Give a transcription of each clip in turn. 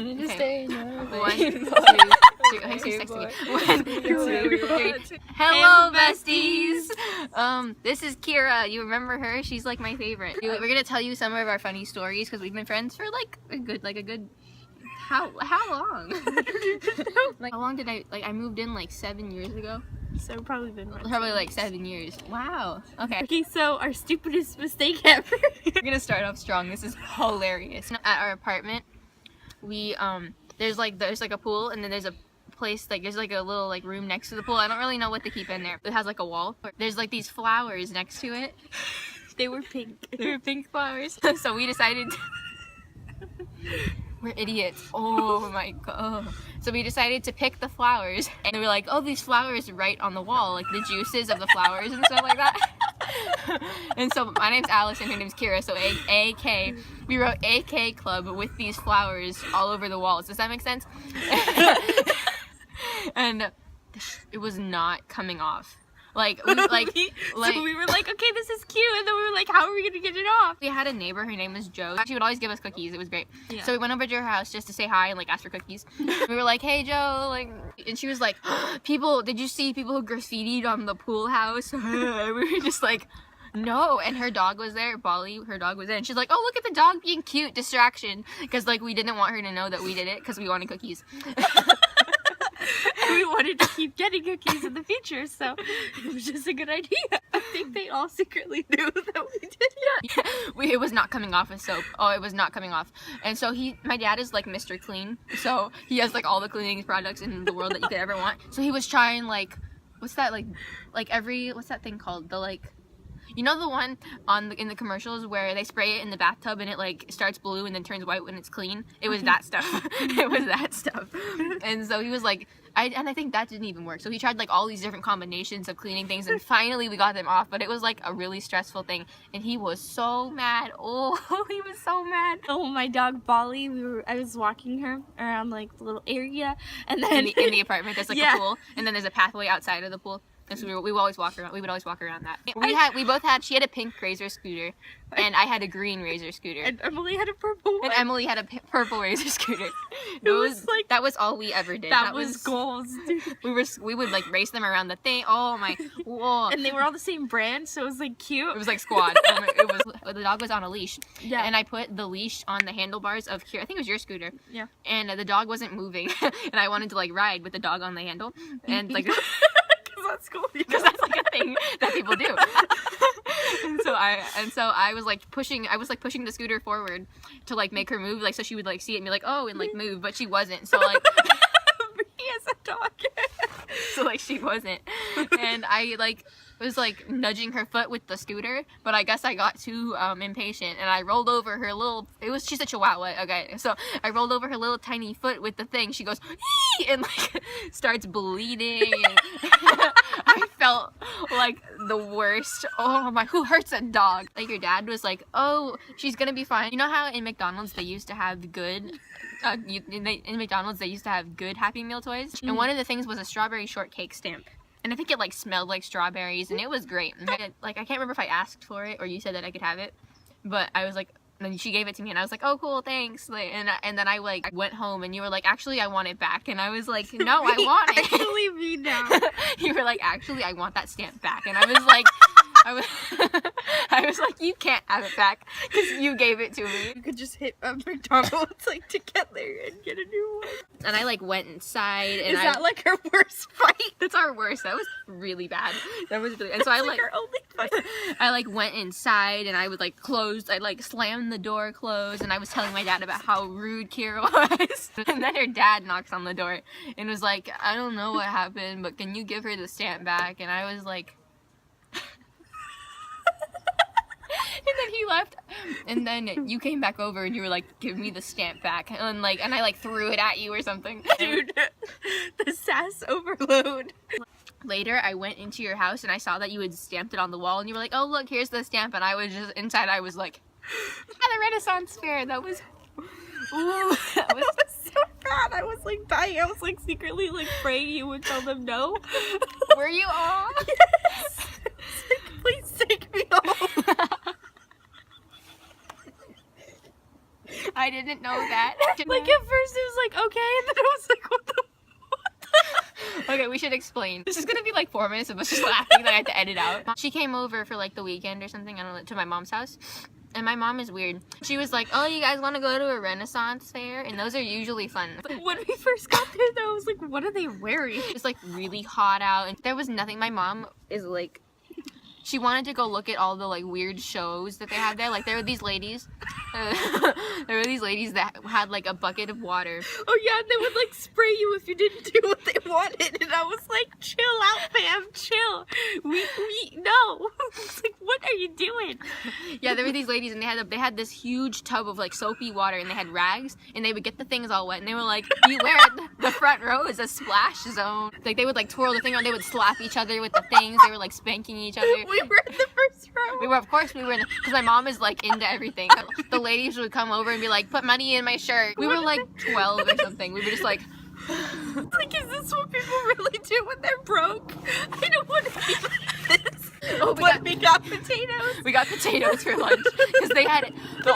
wanted to stay in your One, way. two, three. Hey, she's texting me. 1, 2, 3. Hello, besties. This is Kira. You remember her? She's like my favorite. We're gonna tell you some of our funny stories because we've been friends for like a good. How long? Like how long did I moved in like 7 years ago? So probably been Probably like 7 years. Wow. Okay. Okay, so our stupidest mistake ever. We're gonna start off strong. This is hilarious. At our apartment, we there's like a pool, and then there's a place like there's like a little like room next to the pool. I don't really know what to keep in there. It has like a wall. There's like these flowers next to it. They were pink. They were pink flowers. So we decided we're idiots. Oh my god. So we decided to pick the flowers, and we were like, oh, these flowers are right on the wall, like the juices of the flowers and stuff like that. And so my name's Alice and her name's Kira, so AK. We wrote AK Club with these flowers all over the walls. Does that make sense? And it was not coming off. Like, so we were like, okay, this is cute, and then we were like, how are we gonna get it off? We had a neighbor, her name was Jo. She would always give us cookies. It was great. Yeah. So we went over to her house just to say hi and like ask for cookies. We were like, hey Jo, like, and she was like, did you see people who graffitied on the pool house? We were just like, no. And her dog was there, Bolly, her dog was there, and she's like, oh, look at the dog being cute, distraction, because like we didn't want her to know that we did it because we wanted cookies. We wanted to keep getting cookies in the future, so it was just a good idea. I think they all secretly knew that we did it. It was not coming off as soap. Oh, it was not coming off. And so my dad is like Mr. Clean, so he has like all the cleaning products in the world that you could ever want. So he was trying like, what's that what's that thing called? The like, you know the one in the commercials where they spray it in the bathtub and it like starts blue and then turns white when it's clean? It was that stuff. It was that stuff. And so he was like, I think that didn't even work. So he tried like all these different combinations of cleaning things, and finally we got them off, but it was like a really stressful thing. And he was so mad. Oh, he was so mad. Oh, my dog Bolly, I was walking her around like the little area, and then in the apartment there's like a pool, and then there's a pathway outside of the pool. And so we would always walk around that. She had a pink Razor scooter, and I had a green Razor scooter. And Emily had a purple one. And Emily had a purple Razor scooter. That was all we ever did. That was goals, dude. We would like race them around the thing. Oh my, whoa. And they were all the same brand, so it was like cute. It was like squad. The dog was on a leash. Yeah. And I put the leash on the handlebars of Kira. I think it was your scooter. Yeah. And the dog wasn't moving, and I wanted to like ride with the dog on the handle, and like. That's cool, because that's like a thing that people do. and so I was like pushing the scooter forward to like make her move, like so she would like see it and be like, oh, and like move, but she wasn't. So like he has a dog. So like she wasn't, and I like was like nudging her foot with the scooter, but I guess I got too impatient, and I rolled over her little. She's a Chihuahua. Okay, so I rolled over her little tiny foot with the thing. She goes, ee! And like starts bleeding. And I felt like the worst. Oh my, who hurts a dog? Like your dad was like, oh, she's gonna be fine. You know how in McDonald's they used to have good. In McDonald's they used to have good Happy Meal toys, and one of the things was a strawberry shortcake stamp. And I think it like smelled like strawberries, and it was great. And I can't remember if I asked for it or you said that I could have it, but I was like, and then she gave it to me, and I was like, oh cool, thanks. Like, and then I like went home, and you were like, actually I want it back, and I was like, no, I want it. Actually, me now. You were like, actually I want that stamp back, and I was like. I was like, you can't have it back because you gave it to me. You could just hit McDonald's like to get there and get a new one. And I like went inside. And Is that like our worst fight? That's our worst. That was really bad. That was really. And so I like our only fight. I like went inside and I would like closed. I like slammed the door closed, and I was telling my dad about how rude Kira was. And then her dad knocks on the door and was like, I don't know what happened, but can you give her the stamp back? And I was like. And then he left, and then you came back over and you were like, give me the stamp back, and I like threw it at you or something. Dude, the sass overload. Later I went into your house and I saw that you had stamped it on the wall, and you were like, oh look, here's the stamp, and I was just inside, I was like, at the Renaissance Fair. That was that was so bad. I was like dying. I was like secretly like praying you would tell them no. Were you all? Yes. Like, please take me home. I didn't know that. Like at first it was we should explain. This is gonna be like 4 minutes of us just laughing that I have to edit out. She came over for like the weekend or something, I don't know, to my mom's house. And my mom is weird. She was like, oh, you guys want to go to a Renaissance fair? And those are usually fun. When we first got there, though, I was like, what are they wearing? It's like really hot out, and there was nothing. My mom is like, she wanted to go look at all the like weird shows that they had there. Like there were these ladies, that had like a bucket of water. Oh yeah, and they would like spray you if you didn't do what they wanted, and I was like, chill out, fam, chill. We no. It's like, what are you doing? Yeah, there were these ladies, and they had this huge tub of like soapy water, and they had rags, and they would get the things all wet, and they were like, beware, the front row is a splash zone. Like they would like twirl the thing on, they would slap each other with the things. They were like spanking each other. We were in the first row. We were, of course, because my mom is like into everything. The ladies would come over and be like, put money in my shirt. We were like 12 or something. We were just like, like, is this what people really do when they're broke? I don't want to be like this. oh, We got potatoes. we got potatoes for lunch because they had the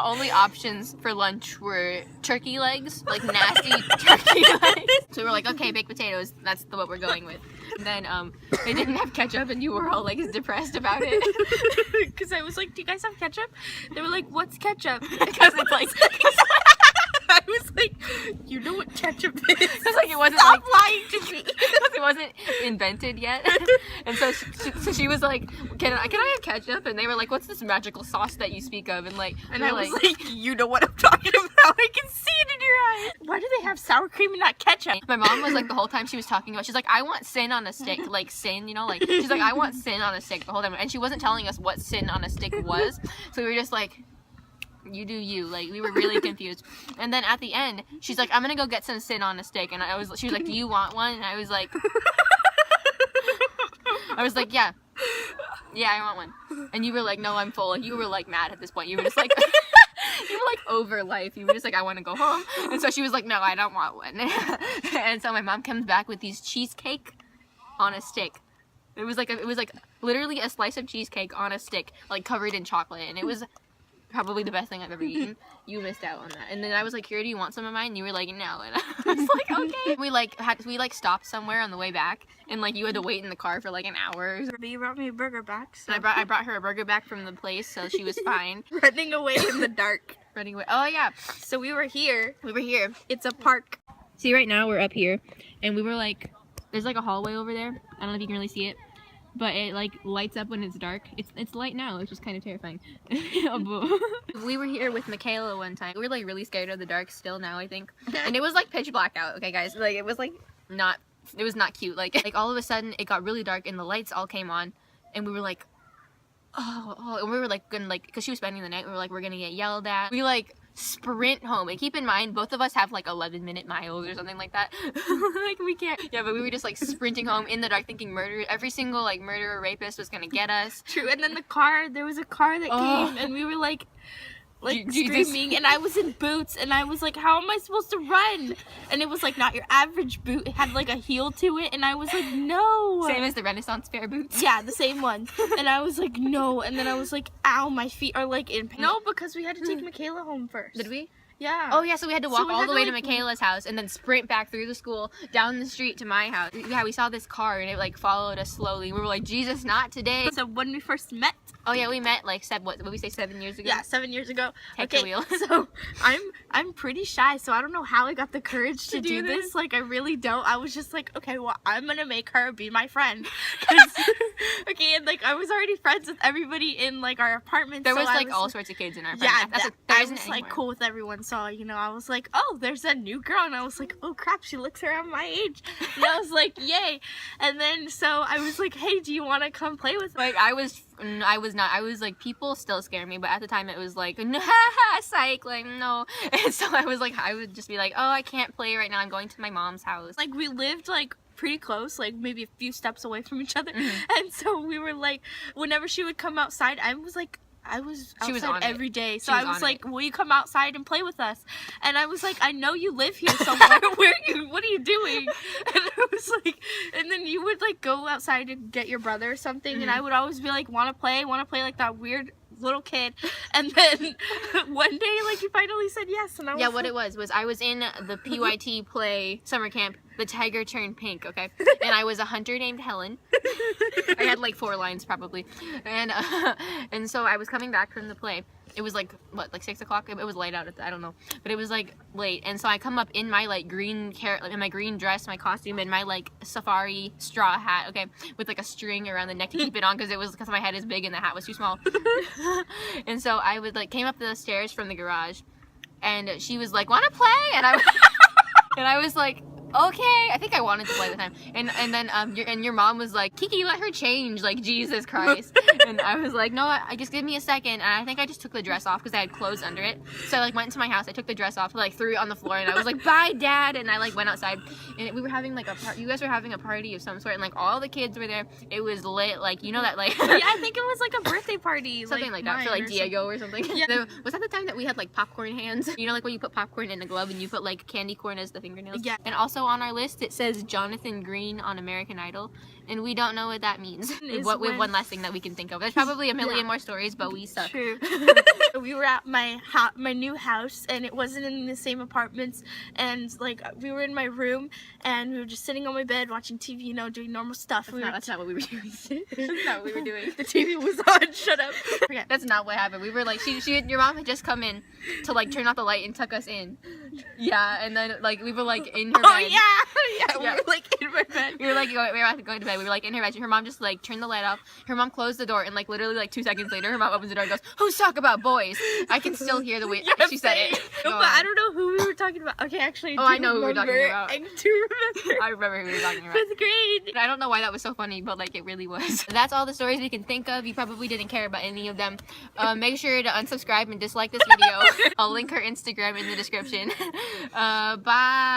only options for lunch were turkey legs, like nasty turkey legs. So we were like, okay, baked potatoes. That's what we're going with. And then they didn't have ketchup, and you were all like depressed about it. Because I was like, do you guys have ketchup? They were like, what's ketchup? Because it's like, I was like, you know what ketchup is? it's like it wasn't Stop like, lying to me. because it wasn't invented yet. And so she was like, can I have ketchup? And they were like, what's this magical sauce that you speak of? And like, And we I were was like, you know what I'm talking about. I can see it in your eyes. Why do they have sour cream and not ketchup? my mom was like, the whole time she was talking about, she's like, I want sin on a stick, like sin, you know, like, she's like, I want sin on a stick the whole time. And she wasn't telling us what sin on a stick was. So we were just like, you do you. Like, we were really confused. And then at the end, she's like, I'm gonna go get some sin on a stick. And she was like, do you want one? And I was like, yeah, I want one. And you were like, no, I'm full. You were like mad at this point. You were just like, you were like over life. You were just like, I want to go home. And so she was like, no, I don't want one. And so my mom comes back with these cheesecake on a stick. It was like literally a slice of cheesecake on a stick, like covered in chocolate. And it was probably the best thing I've ever eaten. You missed out on that. And then I was like, here, do you want some of mine? And you were like, no. And I was like, okay. We stopped somewhere on the way back, and like you had to wait in the car for like an hour. But you brought me a burger back. So. And I brought her a burger back from the place, so she was fine. Running away in the dark. Running away. Oh yeah. So we were here. It's a park. See, right now we're up here, and we were like, there's like a hallway over there. I don't know if you can really see it, but it like lights up when it's dark. It's light now, which is kind of terrifying. We were here with Michaela one time. We were like really scared of the dark still now, I think. And it was like pitch black out, okay guys? Like it was not cute. Like all of a sudden it got really dark and the lights all came on, and we were like, oh, and we were like gonna like, cause she was spending the night, we were like, we're gonna get yelled at. We like sprint home, and keep in mind both of us have like 11-minute miles or something like that. Like we can't, yeah, but we were just like sprinting home in the dark thinking every single like murderer rapist was gonna get us. True. And then there was a car that came, and we were like screaming, and I was in boots, and I was like, how am I supposed to run? And it was like not your average boot, it had like a heel to it, and I was like, no. Same as the Renaissance fair boots. Yeah, the same one. And I was like, no. And then I was like, ow, my feet are like in pain. No, because we had to take Michaela home first. Did we? Yeah. Oh yeah, so we had to walk all the way to like, Michaela's house and then sprint back through the school down the street to my house. Yeah, we saw this car and it like followed us slowly. We were like, Jesus, not today. So when we first met. Oh yeah, we met like what did we say, 7 years ago? Yeah, 7 years ago. Take the wheel. So I'm pretty shy, so I don't know how I got the courage to do this. Like I really don't. I was just like, okay, well, I'm gonna make her be my friend. Okay, and like I was already friends with everybody in like our apartment. There so was like all sorts of kids in our yeah, apartment. I was like cool with everyone. So I was like, oh, there's a new girl, and I was like, oh crap, she looks around my age. And I was like, yay. And then so I was like, hey, do you want to come play with me? Like I was like, people still scare me, but at the time it was like, no, psych, like no. And so I was like, I would just be like, oh, I can't play right now, I'm going to my mom's house. Like we lived like pretty close, like maybe a few steps away from each other. And so we were like, whenever she would come outside, I was outside every day. So I was like, will you come outside and play with us? And I was like, I know you live here somewhere. What are you doing? And I was like, and then you would like go outside and get your brother or something, and I would always be like, want to play like that weird little kid, and then one day like you finally said yes, and I was yeah. What it was I was in the PYT play summer camp. The tiger turned pink, okay, and I was a hunter named Helen. I had like 4 lines probably, and so I was coming back from the play. It was like what, like 6 o'clock. It was late out at I don't know, but it was like late, and so I come up in my like green in my green dress, my costume, and my like safari straw hat, okay, with like a string around the neck to keep it on because my head is big and the hat was too small. And so I would like came up the stairs from the garage, and she was like, "Want to play?" And I was like, okay, I think I wanted to play the time, and then your mom was like, Kiki, let her change, like Jesus Christ. And I was like, no, I just give me a second, and I think I just took the dress off because I had clothes under it. So I like went into my house, I took the dress off, like threw it on the floor, and I was like, bye Dad, and I like went outside, and we were having like you guys were having a party of some sort, and like all the kids were there. It was lit, like you know that like yeah, I think it was like a birthday party, something like that for like Diego or something. Yeah. Was that the time that we had like popcorn hands? You know, like when you put popcorn in a glove and you put like candy corn as the fingernails. Yeah. And also on our list it says Jonathan Green on American Idol, and we don't know what that means. With one last thing that we can think of. There's probably a million more stories, but we suck. True. We were at my new house, and it wasn't in the same apartments, and like we were in my room, and we were just sitting on my bed watching TV, you know, doing normal stuff. That's not what we were doing. That's not what we were doing. The TV was on. Shut up. Okay. That's not what happened. We were like, your mom had just come in to like turn off the light and tuck us in. Yeah, and then like we were like in her bed. Oh yeah. We were like in my bed. We were like going to bed. We were like in her bed. Her mom just like turned the light off. Her mom closed the door, and like literally like 2 seconds later, her mom opens the door and goes, "Who's talk about boys?" I can still hear the way she said it. No, but I don't know who we were talking about. Okay, actually, I know who we were talking about. I do remember. I remember who we were talking about. 5th grade. I don't know why that was so funny, but like it really was. That's all the stories we can think of. You probably didn't care about any of them. Make sure to unsubscribe and dislike this video. I'll link her Instagram in the description. Bye.